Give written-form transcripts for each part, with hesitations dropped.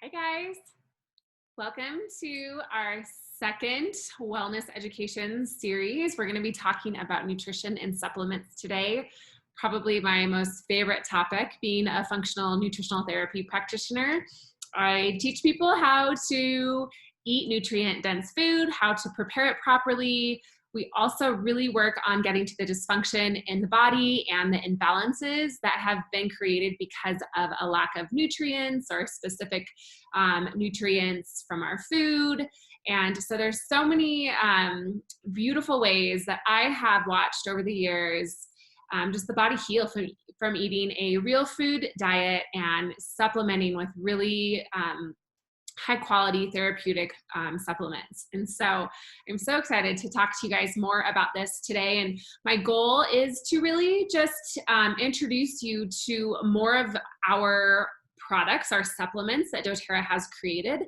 Hi guys, welcome to our second wellness education series. We're going to be talking about nutrition and supplements today. Probably my most favorite topic, being a functional nutritional therapy practitioner. I teach people how to eat nutrient-dense food, how to prepare it properly. We also really work on getting to the dysfunction in the body and the imbalances that have been created because of a lack of nutrients or specific nutrients from our food. And so there's so many beautiful ways that I have watched over the years just the body heal from eating a real food diet and supplementing with really high quality therapeutic supplements. And so I'm so excited to talk to you guys more about this today. And my goal is to really just introduce you to more of our products, our supplements that doTERRA has created.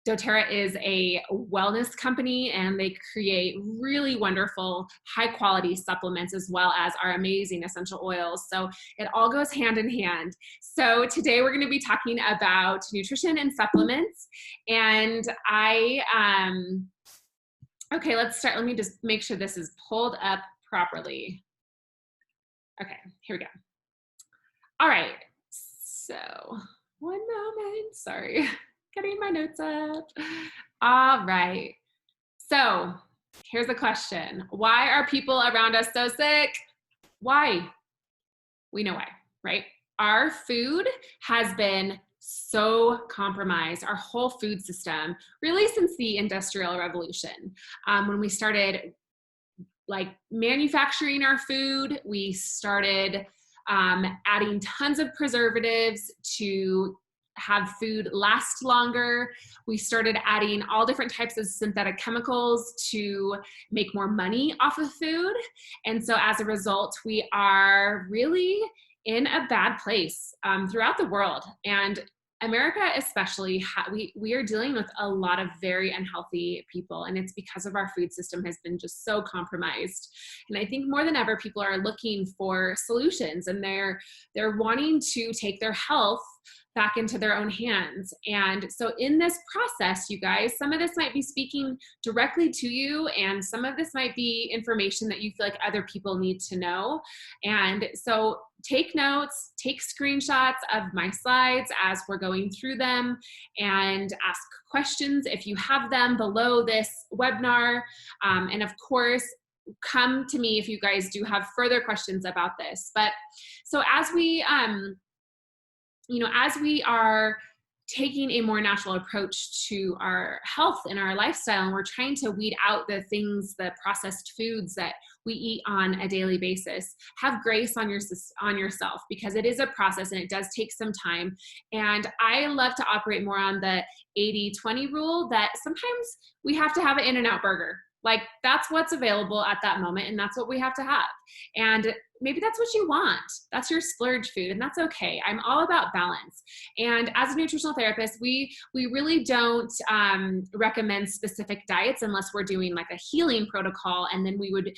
doTERRA is a wellness company, and they create really wonderful, high-quality supplements as well as our amazing essential oils. So it all goes hand in hand. So today we're going to be talking about nutrition and supplements. And okay, let's start. Let me just make sure this is pulled up properly. Okay, here we go. All right, so one moment, sorry. Getting my notes up. All right. So here's the question. Why are people around us so sick? Why? We know why, right? Our food has been so compromised, our whole food system, really since the Industrial Revolution. When we started manufacturing our food, we started adding tons of preservatives to have food last longer. We started adding all different types of synthetic chemicals to make more money off of food. And so as a result, we are really in a bad place throughout the world. And America especially, we are dealing with a lot of very unhealthy people, and it's because of our food system has been just so compromised. And I think more than ever, people are looking for solutions, and they're wanting to take their health back into their own hands. And so in this process, you guys, some of this might be speaking directly to you, and some of this might be information that you feel like other people need to know. And so take notes, take screenshots of my slides as we're going through them, and ask questions if you have them below this webinar. And of course, come to me if you guys do have further questions about this. But so as we are taking a more natural approach to our health and our lifestyle, and we're trying to weed out the processed foods that we eat on a daily basis, have grace on yourself, because it is a process and it does take some time. And I love to operate more on the 80-20 rule, that sometimes we have to have an In-N-Out burger. Like, that's what's available at that moment, and that's what we have to have. And maybe that's what you want. That's your splurge food, and that's okay. I'm all about balance. And as a nutritional therapist, we really don't recommend specific diets unless we're doing like a healing protocol, and then we would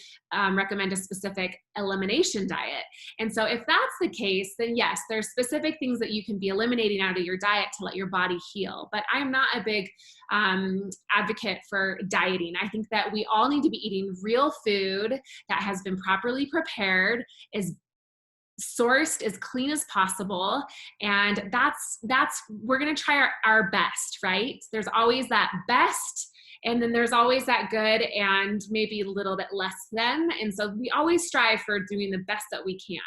recommend a specific elimination diet. And so if that's the case, then yes, there's specific things that you can be eliminating out of your diet to let your body heal. But I'm not a big advocate for dieting. I think that we all need to be eating real food that has been properly prepared, is sourced as clean as possible. And we're going to try our best, right? There's always that best, and then there's always that good and maybe a little bit less than. And so we always strive for doing the best that we can.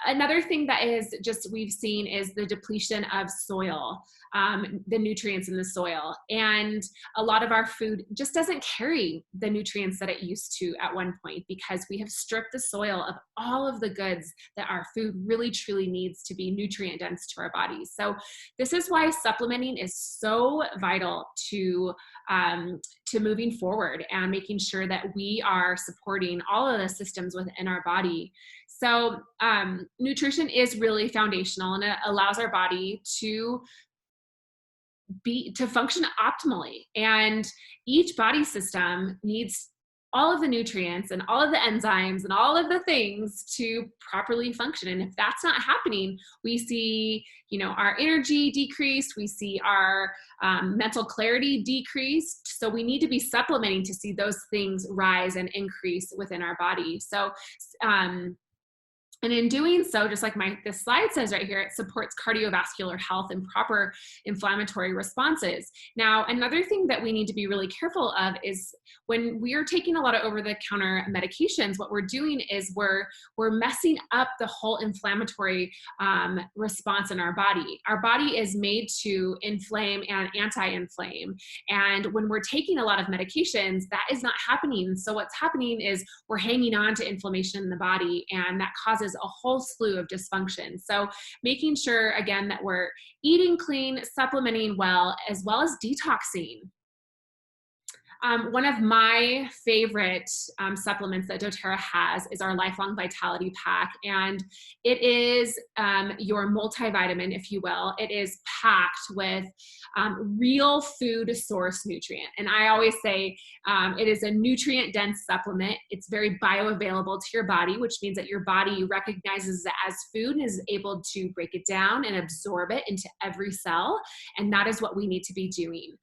Another thing that is just we've seen is the depletion of soil, the nutrients in the soil. And a lot of our food just doesn't carry the nutrients that it used to at one point, because we have stripped the soil of all of the goods that our food really truly needs to be nutrient dense to our bodies. So this is why supplementing is so vital to moving forward and making sure that we are supporting all of the systems within our body. So nutrition is really foundational, and it allows our body to function optimally. And each body system needs all of the nutrients and all of the enzymes and all of the things to properly function. And if that's not happening, we see, our energy decreased, we see our mental clarity decreased. So we need to be supplementing to see those things rise and increase within our body. So, and in doing so, just like this slide says right here, it supports cardiovascular health and proper inflammatory responses. Now, another thing that we need to be really careful of is when we are taking a lot of over-the-counter medications, what we're doing is we're messing up the whole inflammatory response in our body. Our body is made to inflame and anti-inflame. And when we're taking a lot of medications, that is not happening. So what's happening is we're hanging on to inflammation in the body, and that causes a whole slew of dysfunction. So making sure, again, that we're eating clean, supplementing well as detoxing. One of my favorite supplements that doTERRA has is our Lifelong Vitality Pack, and it is your multivitamin, if you will. It is packed with real food source nutrient, and I always say it is a nutrient-dense supplement. It's very bioavailable to your body, which means that your body recognizes it as food and is able to break it down and absorb it into every cell, and that is what we need to be doing.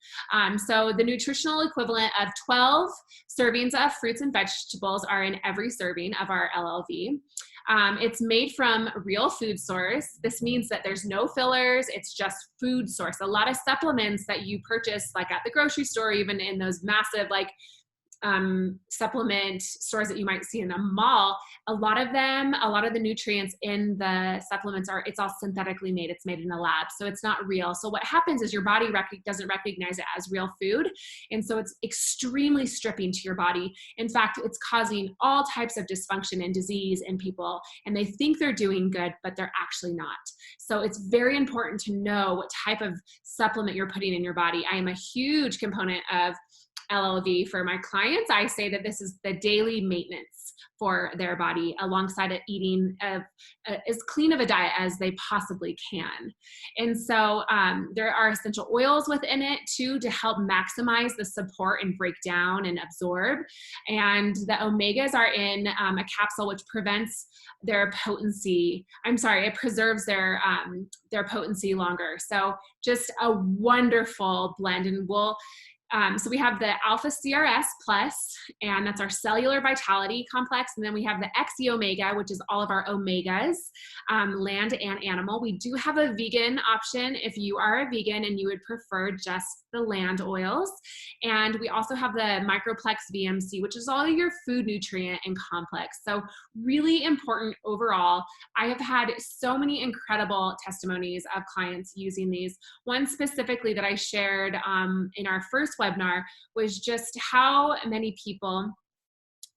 So the nutritional equivalent of 12 servings of fruits and vegetables are in every serving of our LLV. It's made from real food source. This means that there's no fillers. It's just food source. A lot of supplements that you purchase like at the grocery store, even in those massive supplement stores that you might see in a mall, a lot of the nutrients in the supplements it's all synthetically made. It's made in a lab, so it's not real. So what happens is your body doesn't recognize it as real food, and so it's extremely stripping to your body. In fact, it's causing all types of dysfunction and disease in people, and they think they're doing good, but they're actually not. So it's very important to know what type of supplement you're putting in your body. I am a huge component of LLV for my clients. I say that this is the daily maintenance for their body, alongside it eating as clean of a diet as they possibly can. And so there are essential oils within it too to help maximize the support and break down and absorb. And the omegas are in a capsule, which prevents their potency. It preserves their potency longer. So just a wonderful blend. And so we have the Alpha CRS Plus, and that's our cellular vitality complex. And then we have the XE Omega, which is all of our omegas, land and animal. We do have a vegan option if you are a vegan and you would prefer just the land oils. And we also have the Microplex VMC, which is all your food nutrient and complex. So really important overall. I have had so many incredible testimonies of clients using these. One specifically that I shared in our first webinar was just how many people,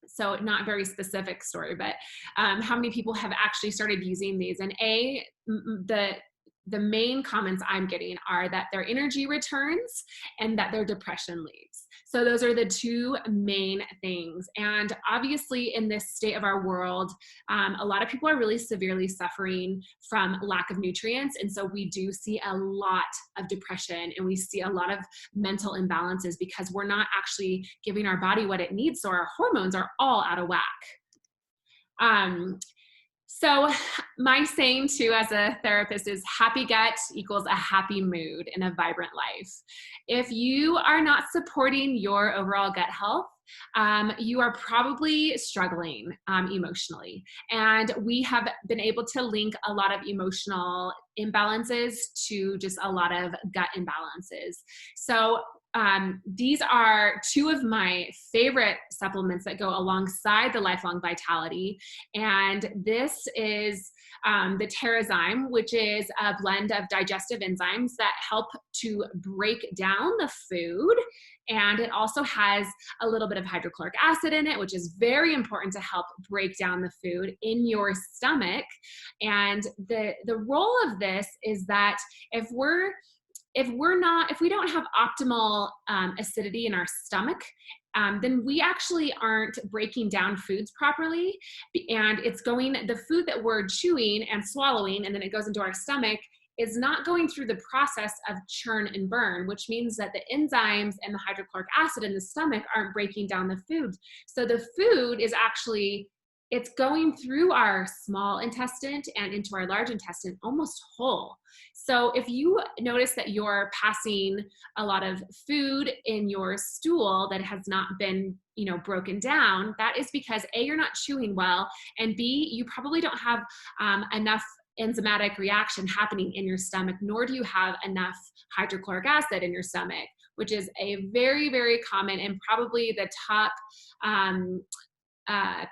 so not very specific story, but how many people have actually started using these. And the main comments I'm getting are that their energy returns and that their depression leaves. So those are the two main things. And obviously in this state of our world, a lot of people are really severely suffering from lack of nutrients. And so we do see a lot of depression, and we see a lot of mental imbalances because we're not actually giving our body what it needs. So our hormones are all out of whack. So my saying too, as a therapist, is happy gut equals a happy mood and a vibrant life. If you are not supporting your overall gut health, you are probably struggling emotionally. And we have been able to link a lot of emotional imbalances to just a lot of gut imbalances. So these are two of my favorite supplements that go alongside the Lifelong Vitality. And this is the Terrazyme, which is a blend of digestive enzymes that help to break down the food. And it also has a little bit of hydrochloric acid in it, which is very important to help break down the food in your stomach. And the role of this is that if we don't have optimal acidity in our stomach, then we actually aren't breaking down foods properly. And the food that we're chewing and swallowing, and then it goes into our stomach, is not going through the process of churn and burn, which means that the enzymes and the hydrochloric acid in the stomach aren't breaking down the food. So the food is actually, it's going through our small intestine and into our large intestine almost whole. So if you notice that you're passing a lot of food in your stool that has not been, broken down, that is because A, you're not chewing well, and B, you probably don't have enough enzymatic reaction happening in your stomach, nor do you have enough hydrochloric acid in your stomach, which is a very, very common and probably the top uh,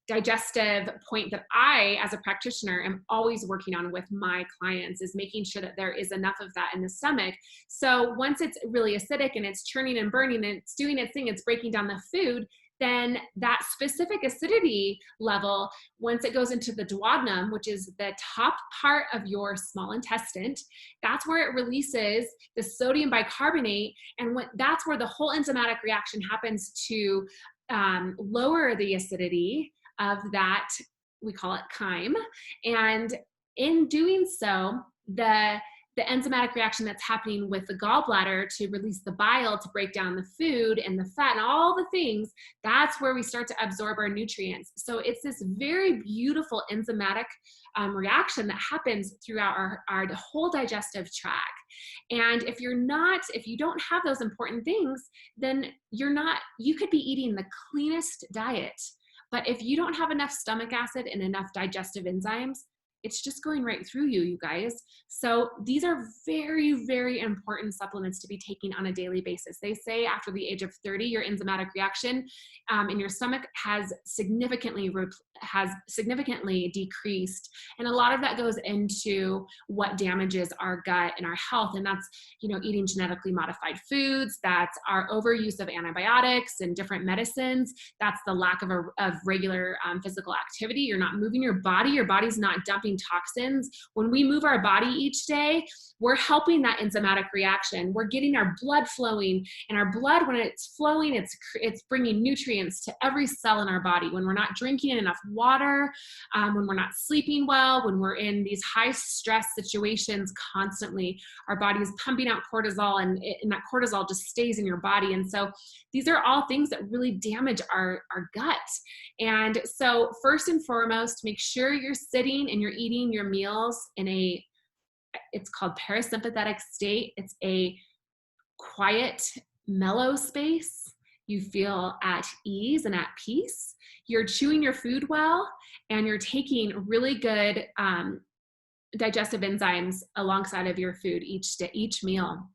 digestive point that I, as a practitioner, am always working on with my clients, is making sure that there is enough of that in the stomach. So once it's really acidic and it's churning and burning and it's doing its thing, it's breaking down the food, then that specific acidity level, once it goes into the duodenum, which is the top part of your small intestine, that's where it releases the sodium bicarbonate. And that's where the whole enzymatic reaction happens to lower the acidity of that, we call it chyme. And in doing so, the enzymatic reaction that's happening with the gallbladder to release the bile to break down the food and the fat and all the things, that's where we start to absorb our nutrients. So it's this very beautiful enzymatic reaction that happens throughout our whole digestive tract. And if you don't have those important things, then you could be eating the cleanest diet. But if you don't have enough stomach acid and enough digestive enzymes, it's just going right through you guys. So these are very, very important supplements to be taking on a daily basis. They say after the age of 30, your enzymatic reaction in your stomach has significantly decreased. And a lot of that goes into what damages our gut and our health. And that's, eating genetically modified foods. That's our overuse of antibiotics and different medicines. That's the lack of regular physical activity. You're not moving your body. Your body's not dumping toxins. When we move our body each day, we're helping that enzymatic reaction. We're getting our blood flowing, and our blood, when it's flowing, it's bringing nutrients to every cell in our body. When we're not drinking enough water, when we're not sleeping well, when we're in these high stress situations constantly, our body is pumping out cortisol, and that cortisol just stays in your body. And so these are all things that really damage our gut. And so first and foremost, make sure you're sitting and you're eating your meals in it's called parasympathetic state. It's a quiet, mellow space. You feel at ease and at peace. You're chewing your food well, and you're taking really good digestive enzymes alongside of your food each meal.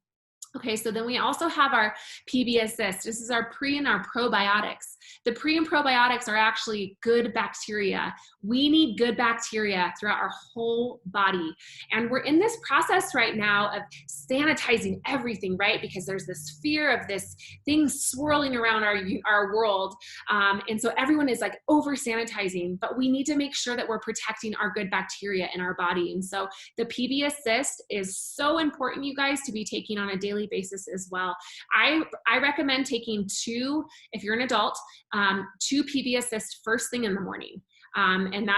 Okay, so then we also have our PB Assist. This is our pre and our probiotics. The pre and probiotics are actually good bacteria. We need good bacteria throughout our whole body. And we're in this process right now of sanitizing everything, right? Because there's this fear of this thing swirling around our world. And so everyone is like over sanitizing, but we need to make sure that we're protecting our good bacteria in our body. And so the PB Assist is so important, you guys, to be taking on a daily basis as well. I recommend taking 2, if you're an adult, 2 PB Assist first thing in the morning. And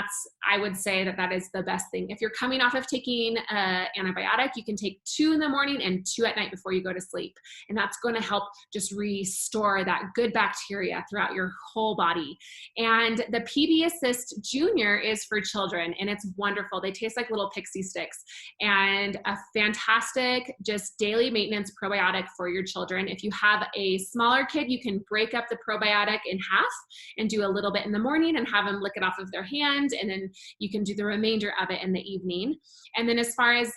I would say that is the best thing. If you're coming off of taking an antibiotic, you can take 2 in the morning and 2 at night before you go to sleep. And that's going to help just restore that good bacteria throughout your whole body. And the PB Assist Junior is for children, and it's wonderful. They taste like little pixie sticks, and a fantastic just daily maintenance probiotic for your children. If you have a smaller kid, you can break up the probiotic in half and do a little bit in the morning and have them lick it off of their hand, and then you can do the remainder of it in the evening. And then as far as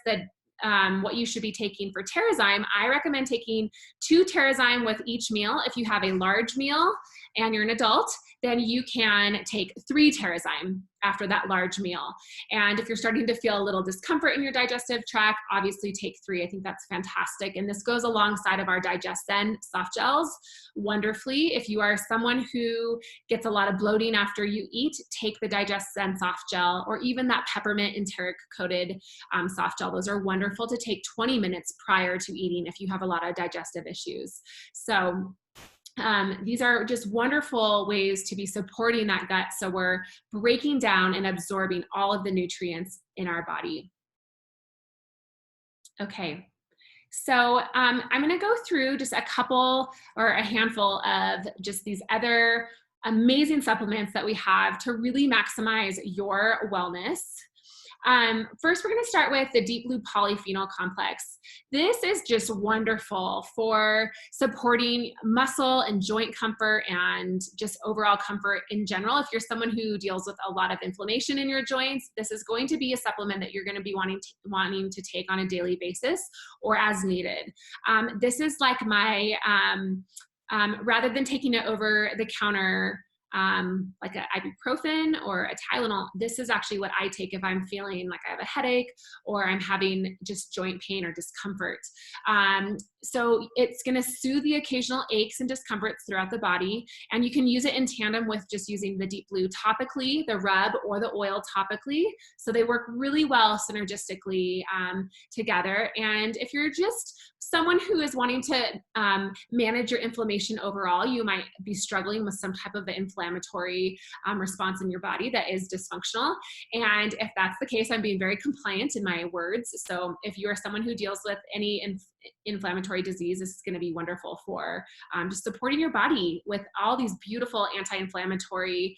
what you should be taking for Terrazyme, I recommend taking 2 Terrazyme with each meal. If you have a large meal and you're an adult, then you can take 3 Terrazyme after that large meal. And if you're starting to feel a little discomfort in your digestive tract, obviously take 3. I think that's fantastic. And this goes alongside of our DigestZen soft gels wonderfully. If you are someone who gets a lot of bloating after you eat, take the DigestZen soft gel, or even that peppermint enteric coated soft gel. Those are wonderful to take 20 minutes prior to eating if you have a lot of digestive issues. So these are just wonderful ways to be supporting that gut, so we're breaking down and absorbing all of the nutrients in our body. Okay. So I'm going to go through just a couple or a handful of just these other amazing supplements that we have to really maximize your wellness. First, we're going to start with the Deep Blue Polyphenol Complex. This is just wonderful for supporting muscle and joint comfort and just overall comfort in general. If you're someone who deals with a lot of inflammation in your joints, this is going to be a supplement that you're going to be wanting to take on a daily basis or as needed. This is like my, rather than taking it over the counter, like an ibuprofen or a Tylenol, this is actually what I take if I'm feeling like I have a headache or I'm having just joint pain or discomfort. So it's going to soothe the occasional aches and discomforts throughout the body. And you can use it in tandem with just using the Deep Blue topically, the rub or the oil topically. So they work really well synergistically together. And if you're just someone who is wanting to manage your inflammation overall, you might be struggling with some type of inflammatory response in your body that is dysfunctional. And if that's the case, I'm being very compliant in my words. So if you are someone who deals with any inflammatory disease, this is going to be wonderful for just supporting your body with all these beautiful anti-inflammatory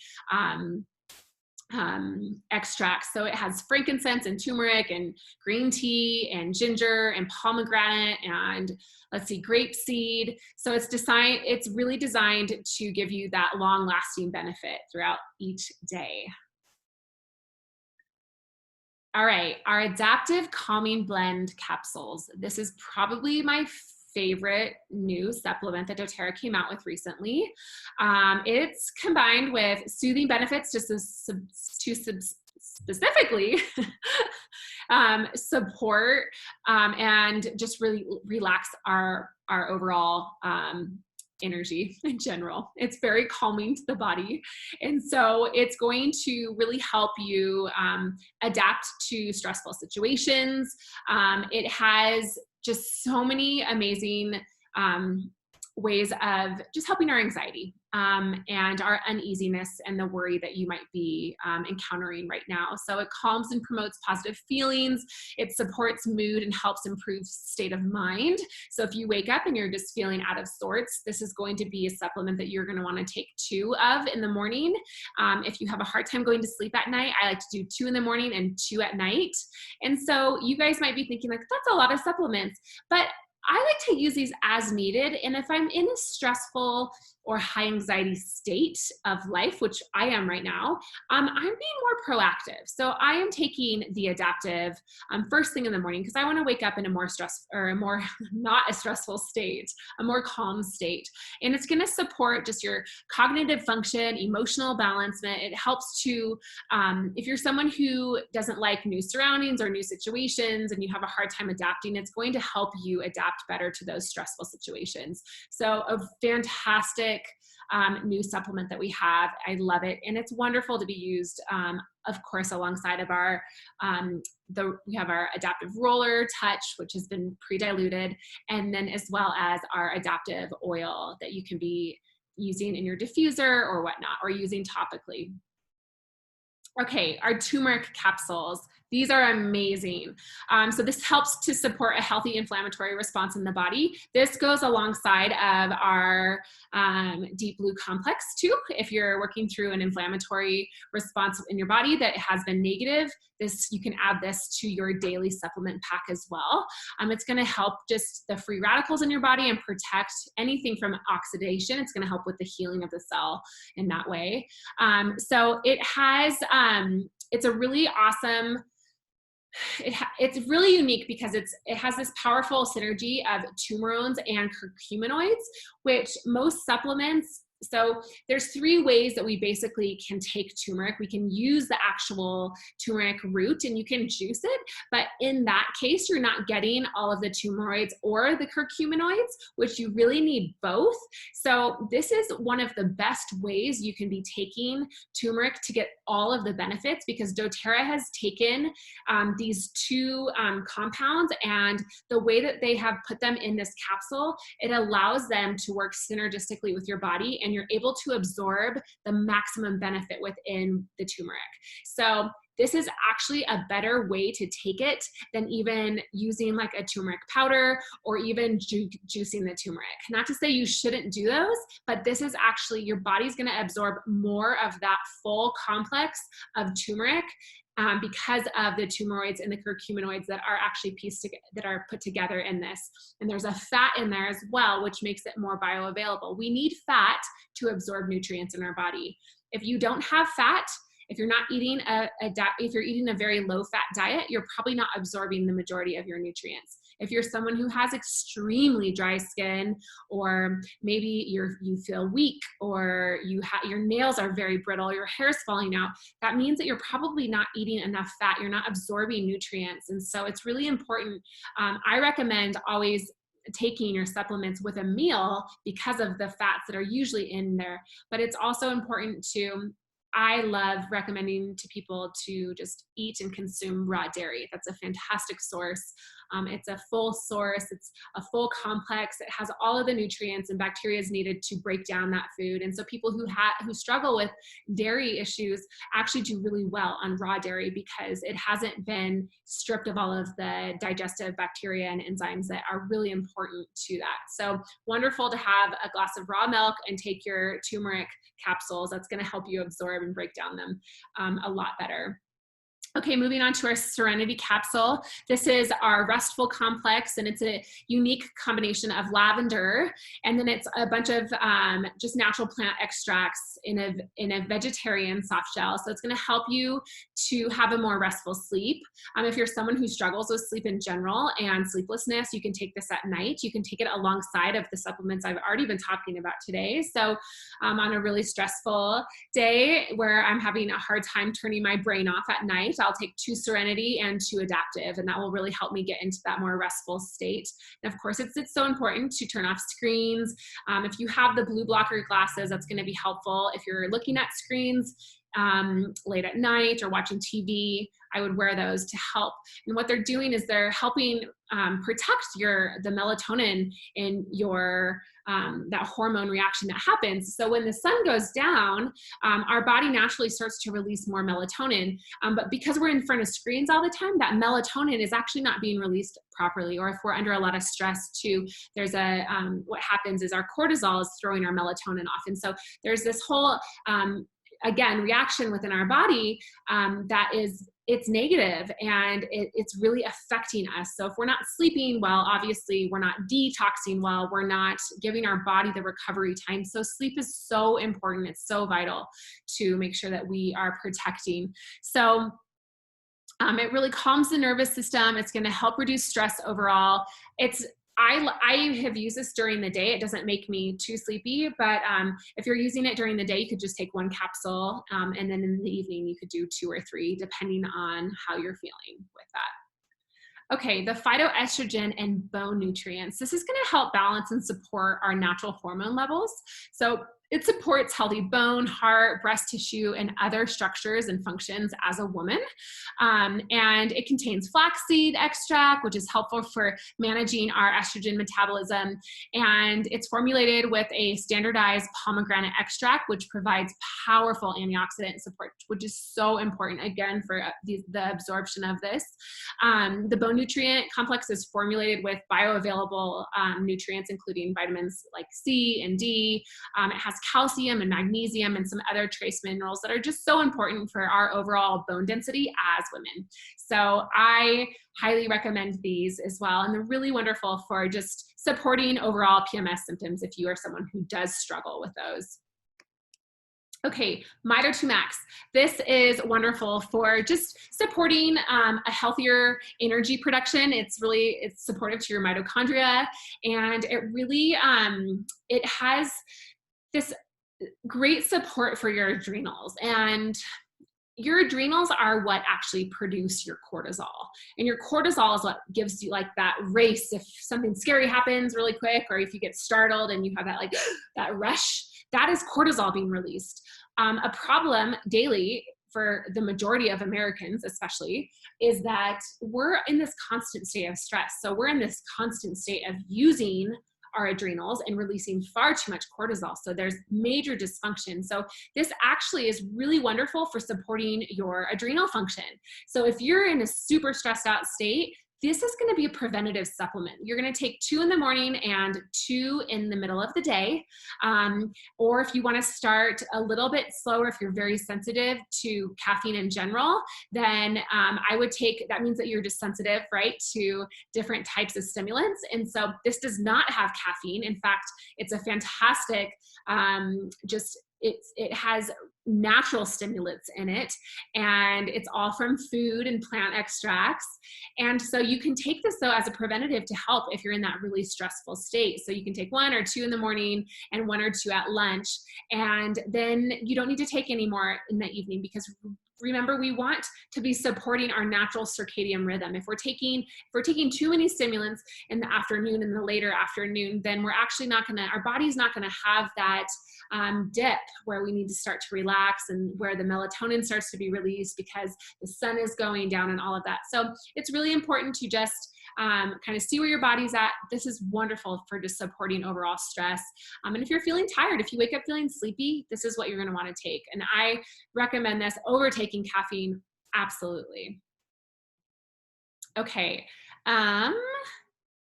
extracts. So it has frankincense and turmeric and green tea and ginger and pomegranate and let's see, grapeseed. So it's really designed to give you that long lasting benefit throughout each day. All right, our Adaptive Calming Blend capsules. This is probably my favorite new supplement that doTERRA came out with recently. It's combined with soothing benefits to specifically support and just really relax our overall energy in general. It's very calming to the body. And so it's going to really help you adapt to stressful situations. It has just so many amazing ways of just helping our anxiety and our uneasiness and the worry that you might be encountering right now. So it calms and promotes positive feelings. It supports mood and helps improve state of mind. So if you wake up and you're just feeling out of sorts, this is going to be a supplement that you're going to want to take 2 of in the morning. If you have a hard time going to sleep at night, I like to do 2 in the morning and 2 at night. And so you guys might be thinking like, that's a lot of supplements, but I like to use these as needed. And if I'm in a stressful or high anxiety state of life, which I am right now, I'm being more proactive. So I am taking the Adaptive first thing in the morning because I want to wake up in a more not a stressful state, a more calm state. And it's going to support just your cognitive function, emotional balancement. It helps to, if you're someone who doesn't like new surroundings or new situations and you have a hard time adapting, it's going to help you adapt better to those stressful situations. So a fantastic new supplement that we have. I love it. And it's wonderful to be used, of course, alongside of our, we have our Adaptive Roller Touch, which has been pre-diluted, and then as well as our Adaptive Oil that you can be using in your diffuser or whatnot, or using topically. Okay, our turmeric capsules. These are amazing. So this helps to support a healthy inflammatory response in the body. This goes alongside of our Deep Blue complex too. If you're working through an inflammatory response in your body that has been negative, you can add this to your daily supplement pack as well. It's going to help just the free radicals in your body and protect anything from oxidation. It's going to help with the healing of the cell in that way. So it has, it's a really awesome, it's really unique because it has this powerful synergy of turmerones and curcuminoids, which most supplements. So there's 3 ways that we basically can take turmeric. We can use the actual turmeric root and you can juice it, but in that case, you're not getting all of the turmeroids or the curcuminoids, which you really need both. So this is one of the best ways you can be taking turmeric to get all of the benefits, because doTERRA has taken these 2 compounds, and the way that they have put them in this capsule, it allows them to work synergistically with your body, and you're able to absorb the maximum benefit within the turmeric. So this is actually a better way to take it than even using like a turmeric powder or even juicing the turmeric. Not to say you shouldn't do those, but this is actually, your body's gonna absorb more of that full complex of turmeric because of the tumoroids and the curcuminoids that are actually that are put together in this. And there's a fat in there as well, which makes it more bioavailable. We need fat to absorb nutrients in our body. If you don't have fat, if you're not eating if you're eating a very low fat diet, you're probably not absorbing the majority of your nutrients. If you're someone who has extremely dry skin, or maybe you feel weak, or your nails are very brittle, your hair's falling out, that means that you're probably not eating enough fat. You're not absorbing nutrients. And so it's really important. I recommend always taking your supplements with a meal because of the fats that are usually in there. But it's also important I love recommending to people to just eat and consume raw dairy. That's a fantastic source. It's a full source. It's a full complex. It has all of the nutrients and bacteria needed to break down that food. And so people who struggle with dairy issues actually do really well on raw dairy because it hasn't been stripped of all of the digestive bacteria and enzymes that are really important to that. So wonderful to have a glass of raw milk and take your turmeric capsules. That's going to help you absorb and break down them a lot better. Okay, moving on to our Serenity capsule. This is our restful complex, and it's a unique combination of lavender, and then it's a bunch of just natural plant extracts in a vegetarian soft gel. So it's gonna help you to have a more restful sleep. If you're someone who struggles with sleep in general and sleeplessness, you can take this at night. You can take it alongside of the supplements I've already been talking about today. So on a really stressful day where I'm having a hard time turning my brain off at night, I'll take 2 Serenity and 2 Adaptive, and that will really help me get into that more restful state. And of course, it's so important to turn off screens. If you have the blue blocker glasses, that's going to be helpful. If you're looking at screens late at night or watching TV, I would wear those to help. And what they're doing is they're helping protect the melatonin in your that hormone reaction that happens. So when the sun goes down, our body naturally starts to release more melatonin. But because we're in front of screens all the time, that melatonin is actually not being released properly. Or if we're under a lot of stress too, there's what happens is our cortisol is throwing our melatonin off. And so there's this whole, again, reaction within our body it's negative, and it's really affecting us. So if we're not sleeping well, obviously we're not detoxing well, we're not giving our body the recovery time. So sleep is so important. It's so vital to make sure that we are protecting. So it really calms the nervous system. It's going to help reduce stress overall. I have used this during the day. It doesn't make me too sleepy, but if you're using it during the day, you could just take 1 capsule, and then in the evening, you could do 2 or 3, depending on how you're feeling with that. Okay, the phytoestrogen and bone nutrients. This is going to help balance and support our natural hormone levels. So it supports healthy bone, heart, breast tissue, and other structures and functions as a woman. And it contains flaxseed extract, which is helpful for managing our estrogen metabolism. And it's formulated with a standardized pomegranate extract, which provides powerful antioxidant support, which is so important, again, for the absorption of this. The bone nutrient complex is formulated with bioavailable nutrients, including vitamins like C and D. It has calcium and magnesium and some other trace minerals that are just so important for our overall bone density as women. So I highly recommend these as well. And they're really wonderful for just supporting overall PMS symptoms if you are someone who does struggle with those. Okay, Mito2 Max. This is wonderful for just supporting a healthier energy production. It's supportive to your mitochondria, and it really, it has this great support for your adrenals. And your adrenals are what actually produce your cortisol. And your cortisol is what gives you like that race if something scary happens really quick, or if you get startled and you have that that rush, that is cortisol being released. A problem daily for the majority of Americans especially is that we're in this constant state of stress. So we're in this constant state of using our adrenals and releasing far too much cortisol. So there's major dysfunction. So this actually is really wonderful for supporting your adrenal function. So if you're in a super stressed out state, this is going to be a preventative supplement. You're going to take 2 in the morning and 2 in the middle of the day. Or if you want to start a little bit slower, if you're very sensitive to caffeine in general, then I would take, that means that you're just sensitive, right, to different types of stimulants. And so this does not have caffeine. In fact, it's a fantastic, it has natural stimulants in it, and it's all from food and plant extracts. And so you can take this though as a preventative to help if you're in that really stressful state. So you can take 1 or 2 in the morning and 1 or 2 at lunch. And then you don't need to take any more in the evening, because remember, we want to be supporting our natural circadian rhythm. If we're taking too many stimulants in the afternoon, in the later afternoon, then we're actually not gonna, our body's not gonna have that dip where we need to start to relax and where the melatonin starts to be released because the sun is going down and all of that. So it's really important to just kind of see where your body's at. This is wonderful for just supporting overall stress. And if you're feeling tired, if you wake up feeling sleepy, this is what you're going to want to take. And I recommend this over taking caffeine. Absolutely. Okay.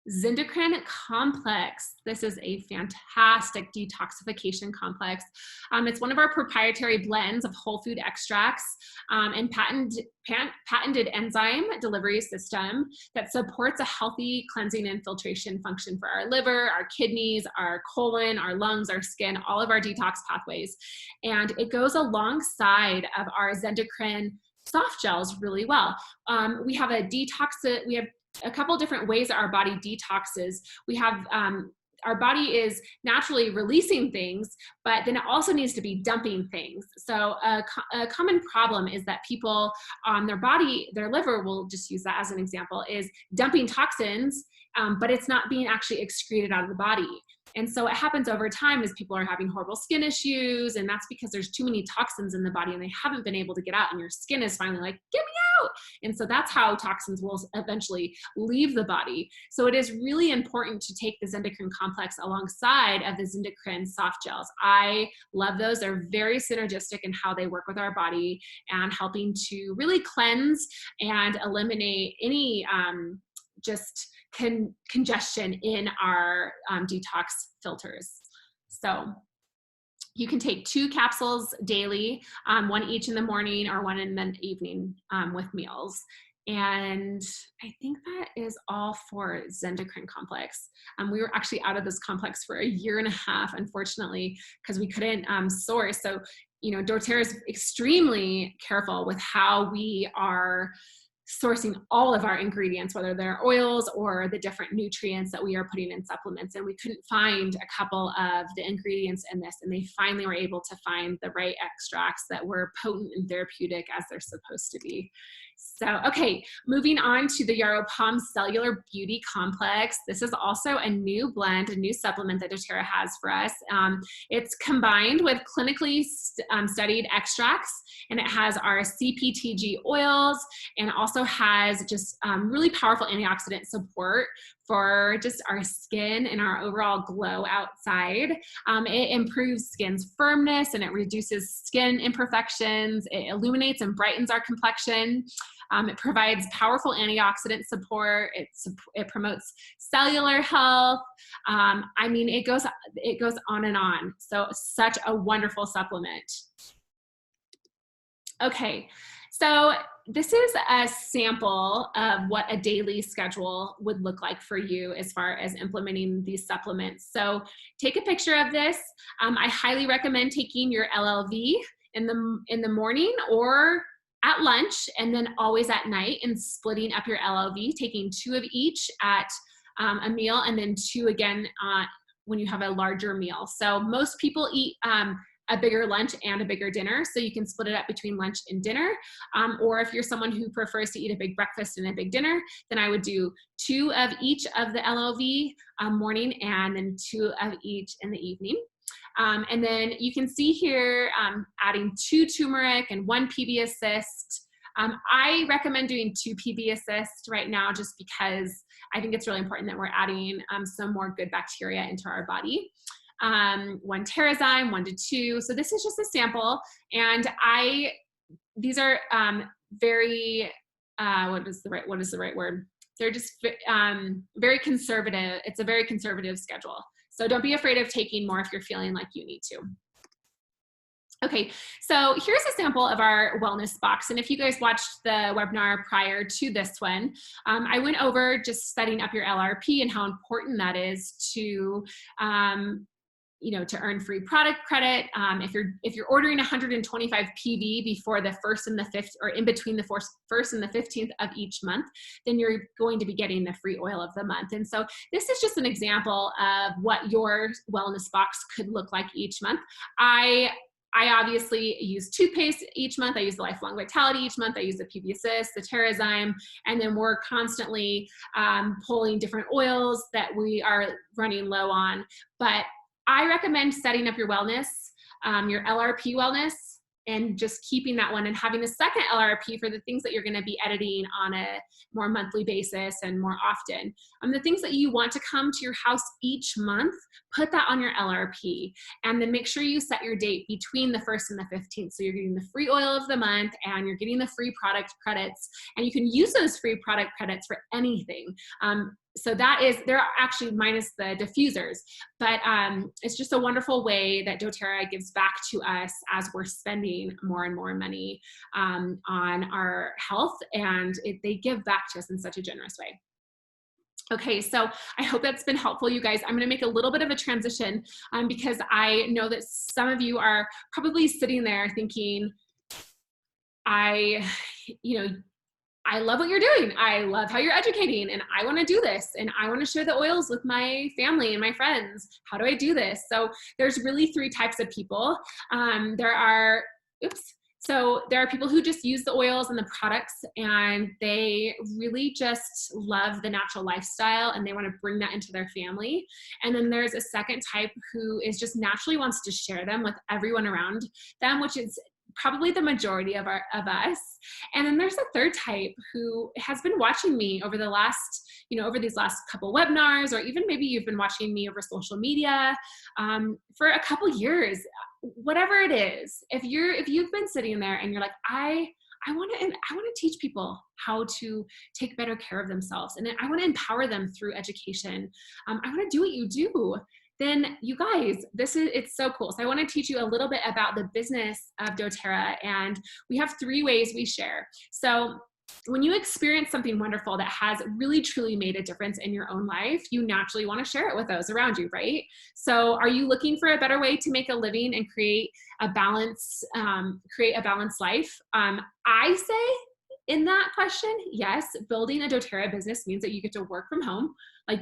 Zendocrine complex. This is a fantastic detoxification complex. It's one of our proprietary blends of whole food extracts and patented enzyme delivery system that supports a healthy cleansing and filtration function for our liver, our kidneys, our colon, our lungs, our skin, all of our detox pathways. And it goes alongside of our Zendocrine soft gels really well. We have a couple different ways that our body detoxes. We have, our body is naturally releasing things, but then it also needs to be dumping things. So a common problem is that people on their body, their liver, will just use that as an example, is dumping toxins, but it's not being actually excreted out of the body. And so what happens over time is people are having horrible skin issues, and that's because there's too many toxins in the body and they haven't been able to get out, and your skin is finally like, get me out. And so that's how toxins will eventually leave the body. So it is really important to take the Zendocrine complex alongside of the Zendocrine soft gels. I love those. They're very synergistic in how they work with our body and helping to really cleanse and eliminate any congestion in our detox filters. So you can take 2 capsules daily, 1 each in the morning or 1 in the evening with meals. And I think that is all for Zendocrine complex. We were actually out of this complex for 1.5 years, unfortunately, because we couldn't source. So, you know, dōTERRA is extremely careful with how we are sourcing all of our ingredients, whether they're oils or the different nutrients that we are putting in supplements. And we couldn't find a couple of the ingredients in this, and they finally were able to find the right extracts that were potent and therapeutic as they're supposed to be. So, okay, moving on to the Yaropalm Cellular Beauty Complex. This is also a new blend, a new supplement that dōTERRA has for us. It's combined with clinically studied extracts, and it has our CPTG oils, and also has just really powerful antioxidant support for just our skin and our overall glow outside. It improves skin's firmness, and it reduces skin imperfections. It illuminates and brightens our complexion. It provides powerful antioxidant support. It promotes cellular health. I mean, it goes on and on. So such a wonderful supplement. Okay, so this is a sample of what a daily schedule would look like for you as far as implementing these supplements. So take a picture of this. I highly recommend taking your LLV in the morning or at lunch, and then always at night, and splitting up your LLV, taking 2 of each at a meal, and then 2 again when you have a larger meal. So most people eat a bigger lunch and a bigger dinner, so you can split it up between lunch and dinner. Or if you're someone who prefers to eat a big breakfast and a big dinner, then I would do 2 of each of the LLV morning, and then 2 of each in the evening. And then you can see here adding 2 turmeric and 1 PB assist, I recommend doing 2 PB assist right now just because I think it's really important that we're adding some more good bacteria into our body. 1 Terrazyme, 1 to 2. So this is just a sample, and these are very, what is the right word? They're just very conservative. It's a very conservative schedule. So don't be afraid of taking more if you're feeling like you need to. Okay, so here's a sample of our wellness box. And if you guys watched the webinar prior to this one, I went over just setting up your LRP and how important that is to to earn free product credit. If you're ordering 125 PV before the 1st and the 5th, or in between the 1st and the 15th of each month, then you're going to be getting the free oil of the month. And so this is just an example of what your wellness box could look like each month. I obviously use toothpaste each month. I use the Lifelong Vitality each month. I use the PB Assist, the Terrazyme, and then we're constantly pulling different oils that we are running low on. But I recommend setting up your wellness, your LRP wellness, and just keeping that one and having a second LRP for the things that you're going to be editing on a more monthly basis and more often. The things that you want to come to your house each month, put that on your LRP, and then make sure you set your date between the 1st and the 15th. So you're getting the free oil of the month and you're getting the free product credits, and you can use those free product credits for anything. So they're actually minus the diffusers, but it's just a wonderful way that doTERRA gives back to us as we're spending more and more money on our health, and they give back to us in such a generous way. Okay, so I hope that's been helpful, you guys. I'm going to make a little bit of a transition because I know that some of you are probably sitting there thinking, I love what you're doing. I love how you're educating, and I want to do this, and I want to share the oils with my family and my friends. How do I do this? So there's really 3 types of people. There are people who just use the oils and the products, and they really just love the natural lifestyle and they want to bring that into their family. And then there's a second type who is just naturally wants to share them with everyone around them, which is probably the majority of us. And then there's a third type who has been watching me over these last couple webinars, or even maybe you've been watching me over social media for a couple years, whatever it is. If you've been sitting there and you're like, I want to teach people how to take better care of themselves, and I want to empower them through education. I want to do what you do. Then you guys, it's so cool. So I want to teach you a little bit about the business of doTERRA, and we have 3 ways we share. So when you experience something wonderful that has really truly made a difference in your own life, you naturally want to share it with those around you, right? So are you looking for a better way to make a living and create a balanced life? I say in that question, yes, building a doTERRA business means that you get to work from home. Like,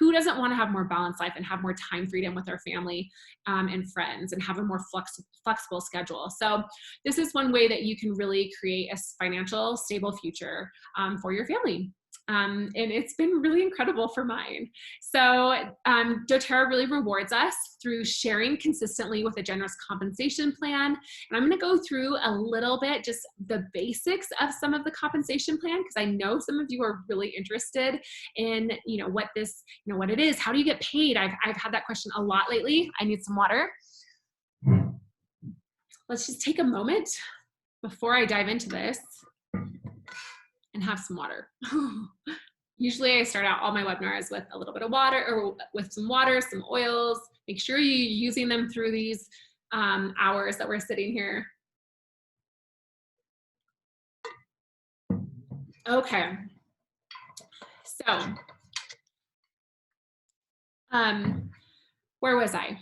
who doesn't want to have more balanced life and have more time freedom with their family and friends and have a more flexible schedule? So this is one way that you can really create a financial stable future for your family. And it's been really incredible for mine. So doTERRA really rewards us through sharing consistently with a generous compensation plan. And I'm going to go through a little bit, just the basics of some of the compensation plan, because I know some of you are really interested in, what it is. How do you get paid? I've had that question a lot lately. I need some water. Let's just take a moment before I dive into this and have some water. Usually I start out all my webinars with a little bit of water, or with some water, some oils. Make sure you're using them through these hours that we're sitting here. Okay. So, where was I?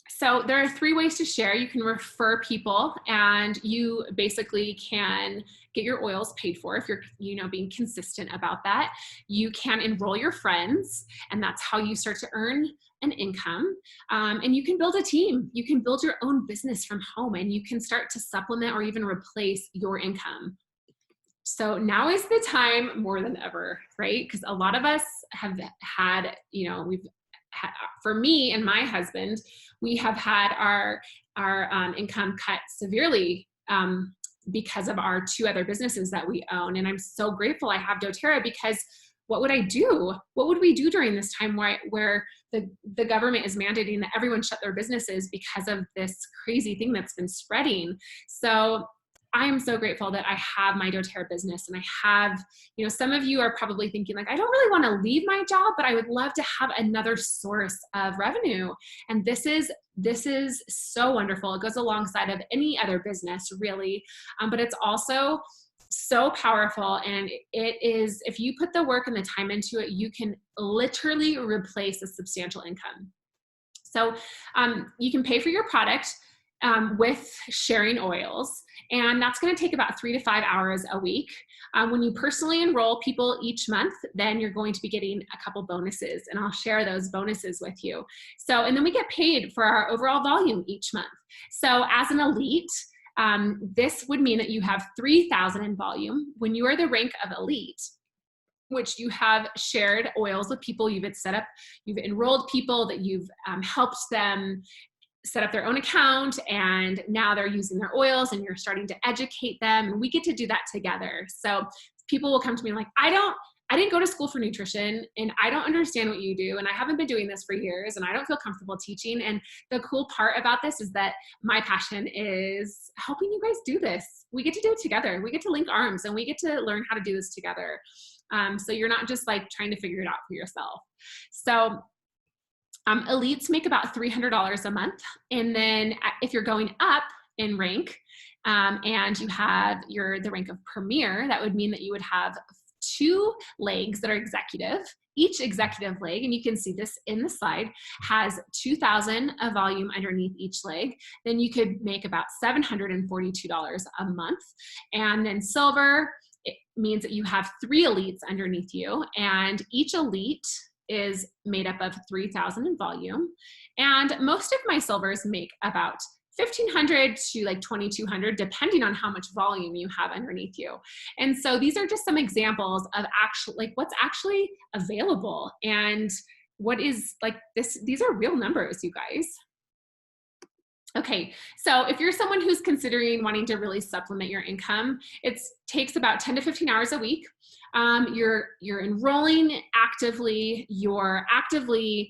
So there are 3 ways to share. You can refer people, and you basically can get your oils paid for if you're being consistent about that. You can enroll your friends, and that's how you start to earn an income. And you can build a team. You can build your own business from home, and you can start to supplement or even replace your income. So now is the time more than ever, right? Because a lot of us have had, for me and my husband, we have had our income cut severely because of our 2 other businesses that we own. And I'm so grateful I have doTERRA, because what would I do? What would we do during this time where the government is mandating that everyone shut their businesses because of this crazy thing that's been spreading? So I'm so grateful that I have my doTERRA business, and I have, some of you are probably thinking like, I don't really want to leave my job, but I would love to have another source of revenue. And this is so wonderful. It goes alongside of any other business, really. But it's also so powerful. And it is, if you put the work and the time into it, you can literally replace a substantial income. So you can pay for your product with sharing oils. And that's going to take about 3 to 5 hours a week. When you personally enroll people each month, then you're going to be getting a couple bonuses, and I'll share those bonuses with you. So, and then we get paid for our overall volume each month. So as an elite, this would mean that you have 3,000 in volume. When you are the rank of elite, which you have shared oils with people, you've enrolled people, that you've helped them set up their own account, and now they're using their oils, and you're starting to educate them, and we get to do that together. So people will come to me like, I didn't go to school for nutrition, and I don't understand what you do, and I haven't been doing this for years, and I don't feel comfortable teaching. And the cool part about this is that my passion is helping you guys do this. We get to do it together. We get to link arms, and we get to learn how to do this together. So you're not just like trying to figure it out for yourself. So elites make about $300 a month. And then if you're going up in rank, and you have the rank of premier, that would mean that you would have 2 legs that are executive. Each executive leg, and you can see this in the slide, has 2,000 of volume underneath each leg. Then you could make about $742 a month. And then silver, it means that you have 3 elites underneath you, and each elite is made up of 3,000 in volume. And most of my silvers make about 1,500 to like 2,200, depending on how much volume you have underneath you. And so these are just some examples of what's actually available, and what is like this. These are real numbers, you guys. Okay, so if you're someone who's considering wanting to really supplement your income, it takes about 10 to 15 hours a week. You're enrolling actively, you're actively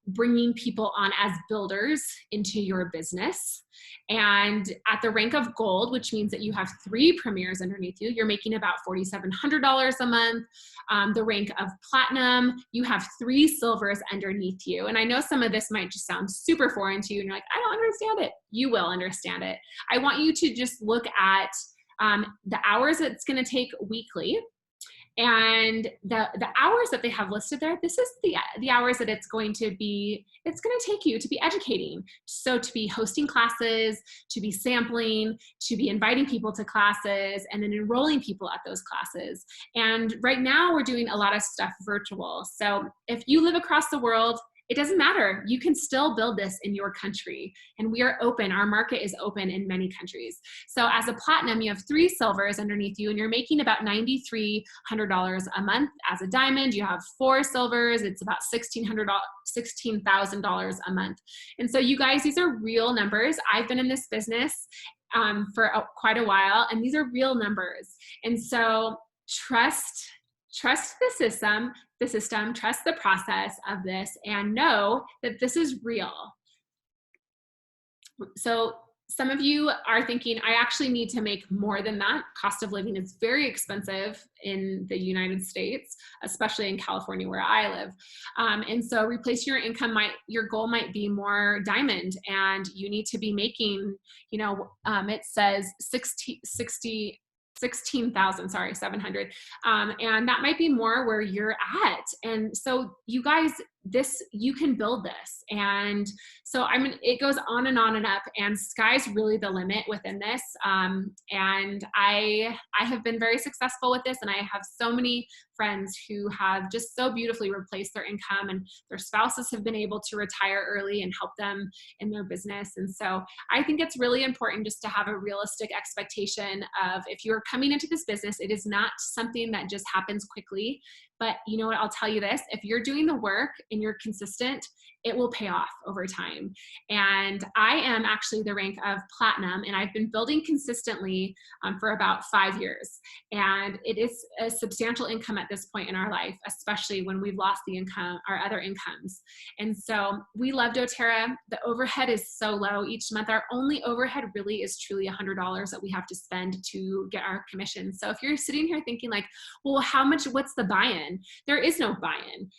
bringing people on as builders into your business. And at the rank of gold, which means that you have 3 premiers underneath you, you're making about $4,700 a month. The rank of platinum, you have 3 silvers underneath you. And I know some of this might just sound super foreign to you, and you're like, I don't understand it. You will understand it. I want you to just look at the hours it's going to take weekly. And the hours that they have listed there, this is the hours that it's going to take you to be educating. So to be hosting classes, to be sampling, to be inviting people to classes, and then enrolling people at those classes. And right now we're doing a lot of stuff virtual. So if you live across the world, it doesn't matter. You can still build this in your country. And we are open. Our market is open in many countries. So as a platinum, you have 3 silvers underneath you, and you're making about $9,300 a month. As a diamond, you have 4 silvers. It's about $16,000 a month. And so you guys, these are real numbers. I've been in this business for quite a while, and these are real numbers. And so trust the system, trust the process of this, and know that this is real. So some of you are thinking, I actually need to make more than that. Cost of living is very expensive in the United States, especially in California where I live. And so replacing your income, your goal might be more diamond, and you need to be making, it says 16,700. And that might be more where you're at. And so you guys, you can build this. And so it goes on and on and up, and sky's really the limit within this. And I have been very successful with this, and I have so many friends who have just so beautifully replaced their income, and their spouses have been able to retire early and help them in their business. And so I think it's really important just to have a realistic expectation of, if you're coming into this business, it is not something that just happens quickly. But you know what, I'll tell you this, if you're doing the work and and you're consistent, it will pay off over time. And I am actually the rank of platinum, and I've been building consistently for about 5 years. And it is a substantial income at this point in our life, especially when we've lost the income, our other incomes. And so we love doTERRA. The overhead is so low each month. Our only overhead really is truly $100 that we have to spend to get our commission. So if you're sitting here thinking like, well, how much, what's the buy-in? There is no buy-in.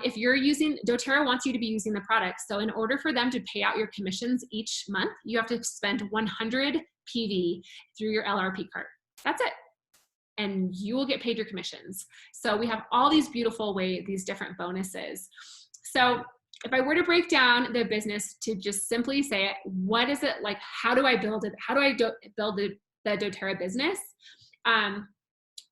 If you're using, doTERRA wants you to be using the product. So in order for them to pay out your commissions each month, you have to spend 100 PV through your LRP card. That's it. And you will get paid your commissions. So we have all these beautiful ways, these different bonuses. So if I were to break down the business to just simply say it, what is it like? How do I build it? How do I build the doTERRA business?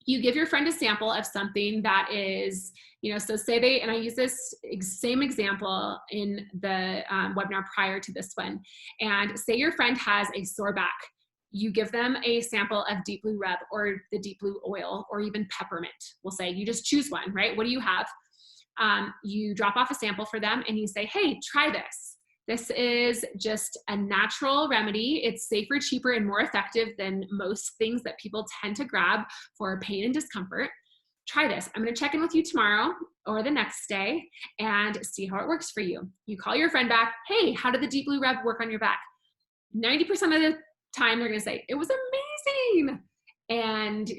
You give your friend a sample of something that is, so say they, and I use this same example in the webinar prior to this one, and say your friend has a sore back. You give them a sample of Deep Blue Rub or the Deep Blue Oil or even peppermint. We'll say you just choose one, right? What do you have? You drop off a sample for them and you say, hey, try this. This is just a natural remedy. It's safer, cheaper, and more effective than most things that people tend to grab for pain and discomfort. Try this. I'm going to check in with you tomorrow or the next day and see how it works for you. You call your friend back. Hey, how did the Deep Blue Rub work on your back? 90% of the time they're going to say, it was amazing. And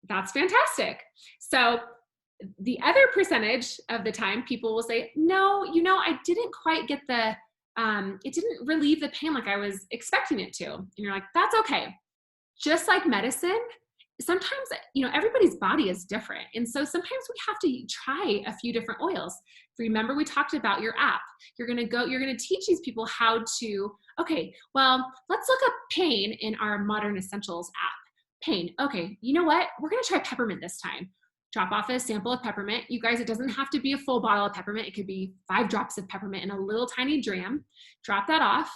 that's fantastic. So the other percentage of the time people will say, no, I didn't quite get it didn't relieve the pain like I was expecting it to. And you're like, that's okay. Just like medicine, sometimes, everybody's body is different. And so sometimes we have to try a few different oils. Remember, we talked about your app. You're going to teach these people how to, okay, well, let's look up pain in our Modern Essentials app. Pain. Okay, you know what? We're going to try peppermint this time. Drop off a sample of peppermint. You guys, it doesn't have to be a full bottle of peppermint. It could be 5 drops of peppermint in a little tiny dram. Drop that off.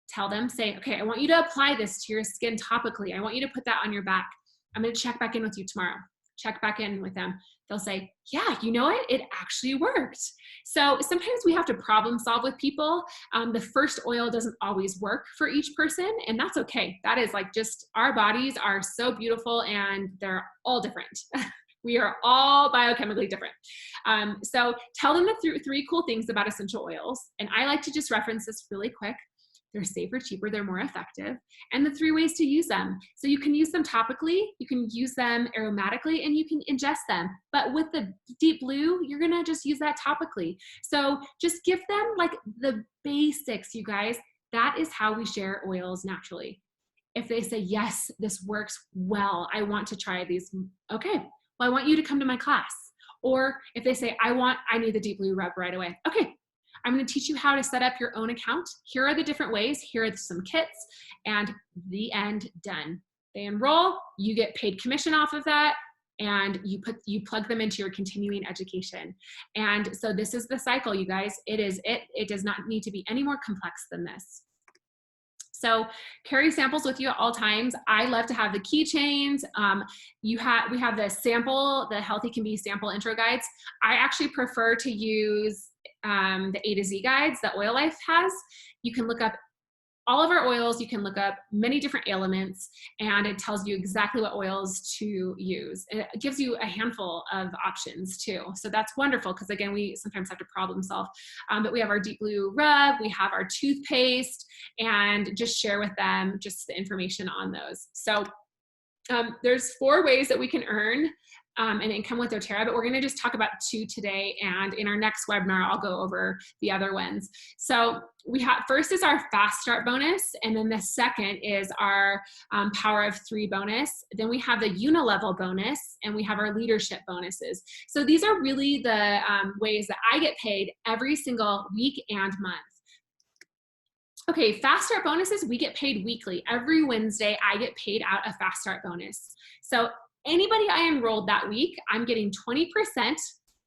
Tell them, say, okay, I want you to apply this to your skin topically. I want you to put that on your back. I'm going to check back in with you tomorrow. Check back in with them. They'll say, yeah, you know what? It actually worked. So sometimes we have to problem solve with people. The first oil doesn't always work for each person, and that's okay. That is like just our bodies are so beautiful and they're all different. We are all biochemically different. So tell them the 3 cool things about essential oils. And I like to just reference this really quick. They're safer, cheaper, they're more effective. And the 3 ways to use them. So you can use them topically, you can use them aromatically, and you can ingest them. But with the Deep Blue, you're gonna just use that topically. So just give them like the basics, you guys. That is how we share oils naturally. If they say, yes, this works well, I want to try these, okay, well, I want you to come to my class. Or if they say, I need the Deep Blue Rub right away. Okay, I'm going to teach you how to set up your own account. Here are the different ways. Here are some kits, and the end, done. They enroll, you get paid commission off of that, and you plug them into your continuing education. And so this is the cycle, you guys. It does not need to be any more complex than this. So carry samples with you at all times. I love to have the keychains. We have the sample, the Healthy Can Be sample intro guides. I actually prefer to use the A to Z guides that Oil Life has. You can look up all of our oils, you can look up many different ailments, and it tells you exactly what oils to use. And it gives you a handful of options too. So that's wonderful because again, we sometimes have to problem solve. But we have our Deep Blue Rub, we have our toothpaste, and just share with them just the information on those. So there's 4 ways that we can earn an income with doTERRA, but we're going to just talk about 2 today, and in our next webinar I'll go over the other ones. So we have, first is our fast start bonus, and then the second is our power of 3 bonus. Then we have the unilevel bonus, and we have our leadership bonuses. So these are really the ways that I get paid every single week and month. Okay, fast start bonuses, we get paid weekly. Every Wednesday, I get paid out a fast start bonus. So anybody I enrolled that week, I'm getting 20%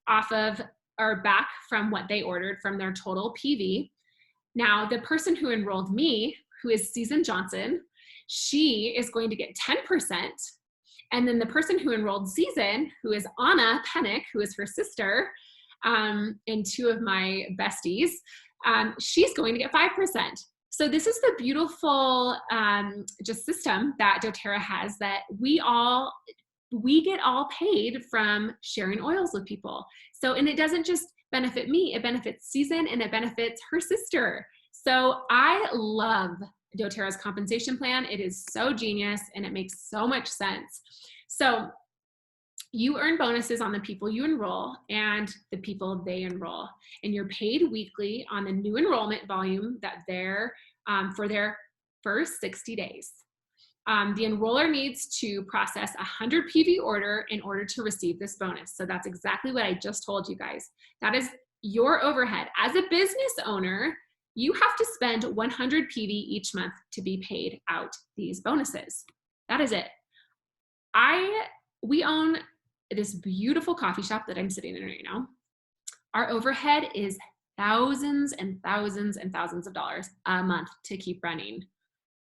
off of or back from what they ordered from their total PV. Now, the person who enrolled me, who is Susan Johnson, she is going to get 10%. And then the person who enrolled Susan, who is Anna Pennick, who is her sister, and two of my besties, she's going to get 5%. So this is the beautiful just system that doTERRA has, that we get all paid from sharing oils with people. So, and it doesn't just benefit me, it benefits Susan and it benefits her sister. So I love doTERRA's compensation plan. It is so genius and it makes so much sense. So you earn bonuses on the people you enroll and the people they enroll. And you're paid weekly on the new enrollment volume that they're for their first 60 days. The enroller needs to process a 100 PV order in order to receive this bonus. So that's exactly what I just told you guys. That is your overhead. As a business owner, you have to spend 100 PV each month to be paid out these bonuses. That is it. We own this beautiful coffee shop that I'm sitting in right now. Our overhead is thousands and thousands and thousands of dollars a month to keep running.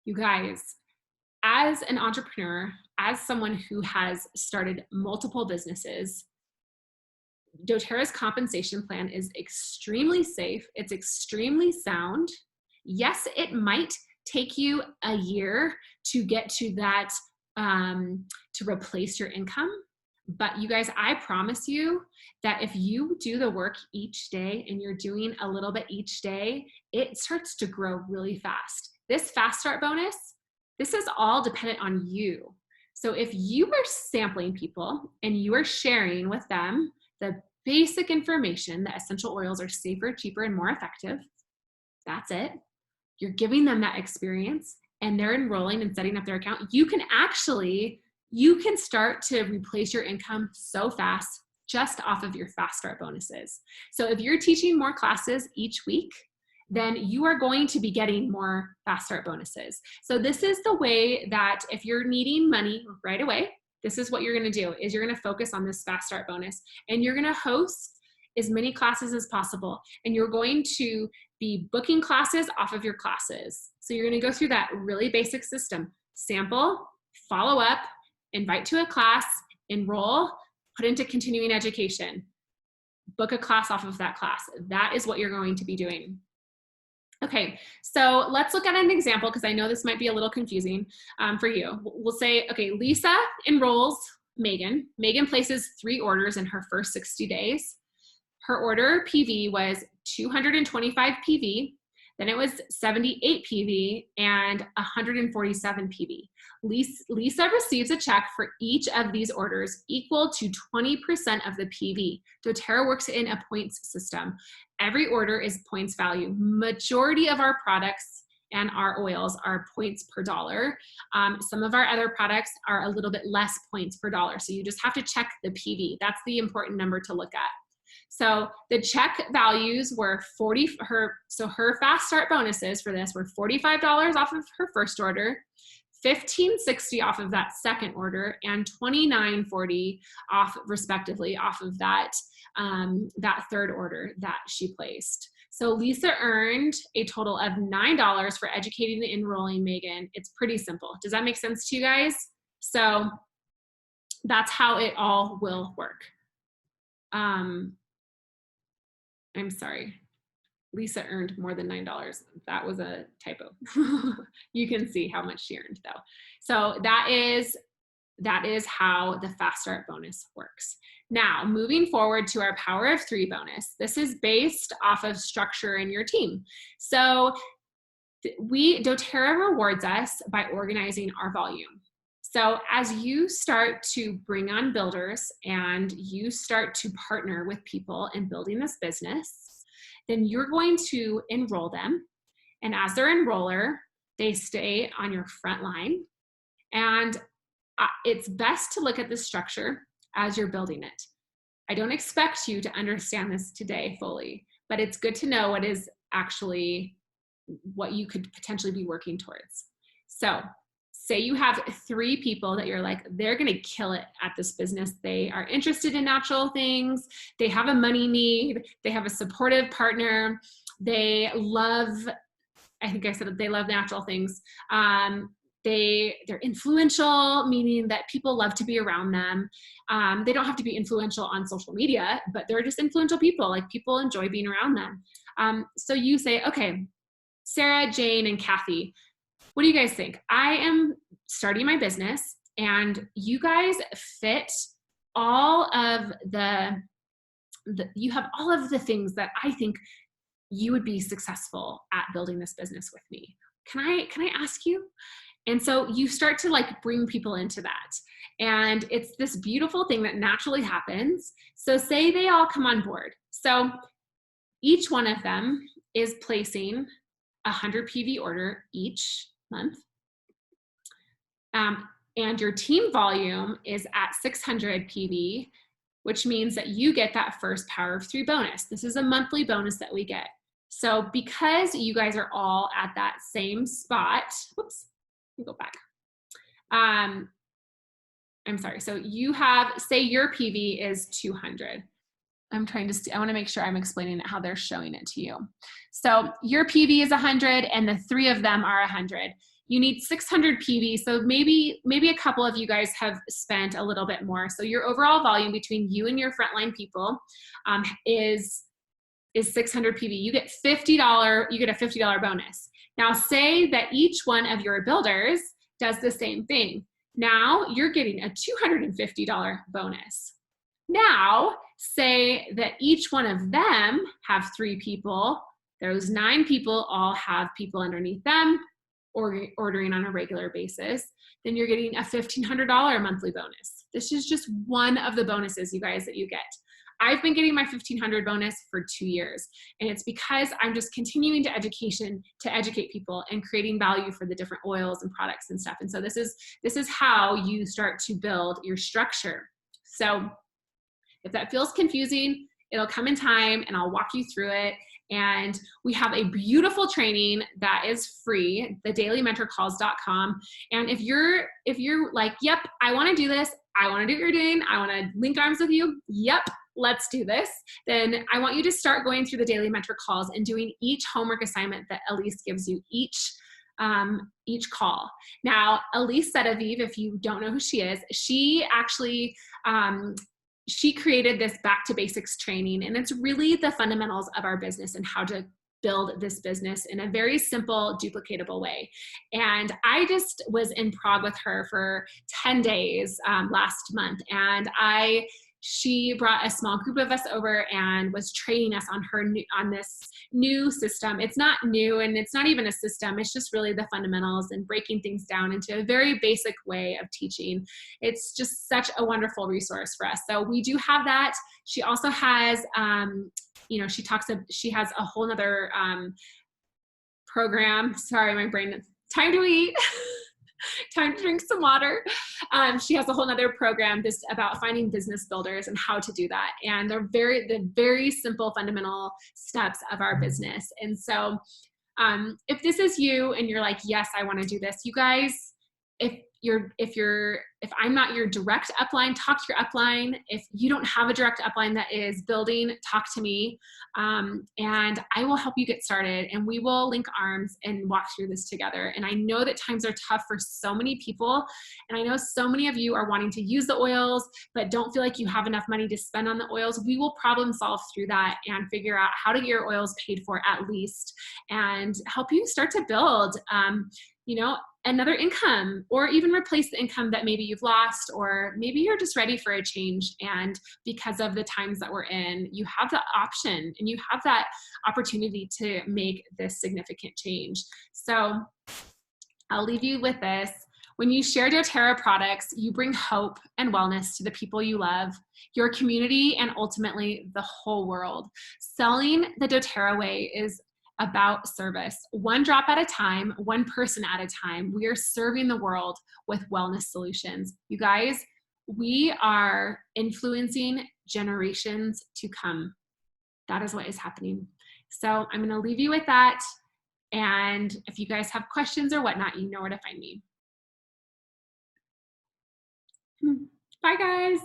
You guys, as an entrepreneur, as someone who has started multiple businesses, doTERRA's compensation plan is extremely safe. It's extremely sound. Yes, it might take you a year to get to that, to replace your income. But you guys, I promise you that if you do the work each day and you're doing a little bit each day, it starts to grow really fast. This fast start bonus, this is all dependent on you. So if you are sampling people and you are sharing with them the basic information that essential oils are safer, cheaper, and more effective, that's it. You're giving them that experience and they're enrolling and setting up their account. You can start to replace your income so fast just off of your fast start bonuses. So if you're teaching more classes each week, then you are going to be getting more fast start bonuses. So this is the way that if you're needing money right away, this is what you're gonna do, is you're gonna focus on this fast start bonus and you're gonna host as many classes as possible. And you're going to be booking classes off of your classes. So you're gonna go through that really basic system: sample, follow up, invite to a class, enroll, put into continuing education, book a class off of that class. That is what you're going to be doing. Okay, so let's look at an example because I know this might be a little confusing for you. We'll say, okay, Lisa enrolls Megan. Megan places 3 orders in her first 60 days. Her order PV was 225 PV, then it was 78 PV and 147 PV. Lisa receives a check for each of these orders equal to 20% of the PV. doTERRA works in a points system. Every order is points value. Majority of our products and our oils are points per dollar. Some of our other products are a little bit less points per dollar. So you just have to check the PV. That's the important number to look at. So the check values were her fast start bonuses for this were $45 off of her first order, $15.60 off of that second order, and $29.40 off respectively off of that third order that she placed. So Lisa earned a total of $9 for educating and enrolling Megan. It's pretty simple. Does that make sense to you guys? So that's how it all will work. I'm sorry. Lisa earned more than $9. That was a typo. You can see how much she earned though. So that is how the fast start bonus works. Now, moving forward to our power of 3 bonus. This is based off of structure in your team. So doTERRA rewards us by organizing our volume. So as you start to bring on builders and you start to partner with people in building this business, then you're going to enroll them. And as their enroller, they stay on your front line. And it's best to look at the structure as you're building it. I don't expect you to understand this today fully, but it's good to know what is actually what you could potentially be working towards. So say you have 3 people that you're like, they're gonna kill it at this business. They are interested in natural things. They have a money need. They have a supportive partner. They love, I think I said that they love natural things. They're influential, meaning that people love to be around them. They don't have to be influential on social media, but they're just influential people. Like, people enjoy being around them. So you say, okay, Sarah, Jane, and Kathy, what do you guys think? I am starting my business, and you guys fit all of you have all of the things that I think you would be successful at building this business with me. Can I ask you? And so you start to like bring people into that. And it's this beautiful thing that naturally happens. So say they all come on board. So each one of them is placing a 100 PV order each month. And your team volume is at 600 PV, which means that you get that first Power of 3 bonus. This is a monthly bonus that we get. So because you guys are all at that same spot, whoops, let me go back. I'm sorry. So you have, say your PV is 200. I'm trying to see, I want to make sure I'm explaining it how they're showing it to you. So your PV is 100 and the 3 of them are 100. You need 600 PV. So maybe a couple of you guys have spent a little bit more. So your overall volume between you and your frontline people is 600 PV. You get a $50 bonus. Now say that each one of your builders does the same thing. Now you're getting a $250 bonus. Now say that each one of them have 3 people. Those 9 people all have people underneath them or ordering on a regular basis. Then you're getting a $1,500 monthly bonus. This is just one of the bonuses, you guys, that you get. I've been getting my $1,500 bonus for 2 years, and it's because I'm just continuing to educate people and creating value for the different oils and products and stuff. And so this is how you start to build your structure. So if that feels confusing, it'll come in time and I'll walk you through it. And we have a beautiful training that is free, thedailymentorcalls.com. And if you're like, yep, I want to do this, I want to do what you're doing, I want to link arms with you, yep, let's do this, then I want you to start going through the Daily Mentor Calls and doing each homework assignment that Elise gives you each call. Now, Elise Sedaviv, if you don't know who she is, she actually, she created this back to basics training, and it's really the fundamentals of our business and how to build this business in a very simple, duplicatable way. And I just was in Prague with her for 10 days last month, and she brought a small group of us over and was training us on this new system. It's not new, and it's not even a system. It's just really the fundamentals and breaking things down into a very basic way of teaching. It's just such a wonderful resource for us. So we do have that. She also has, she has a whole nother program. Sorry, my brain, time to eat. Time to drink some water. She has a whole nother program just about finding business builders and how to do that. And they're the very simple fundamental steps of our business. And so if this is you and you're like, yes, I want to do this, you guys, if I'm not your direct upline, talk to your upline. If you don't have a direct upline that is building, talk to me, and I will help you get started, and we will link arms and walk through this together. And I know that times are tough for so many people, and I know so many of you are wanting to use the oils but don't feel like you have enough money to spend on the oils. We will problem solve through that and figure out how to get your oils paid for at least, and help you start to build another income, or even replace the income that maybe you've lost, or maybe you're just ready for a change. And because of the times that we're in, you have the option and you have that opportunity to make this significant change. So I'll leave you with this. When you share doTERRA products, you bring hope and wellness to the people you love, your community, and ultimately the whole world. Selling the doTERRA way is about service. One drop at a time, one person at a time. We are serving the world with wellness solutions. You guys, we are influencing generations to come. That is what is happening. So I'm going to leave you with that. And if you guys have questions or whatnot, you know where to find me. Bye, guys.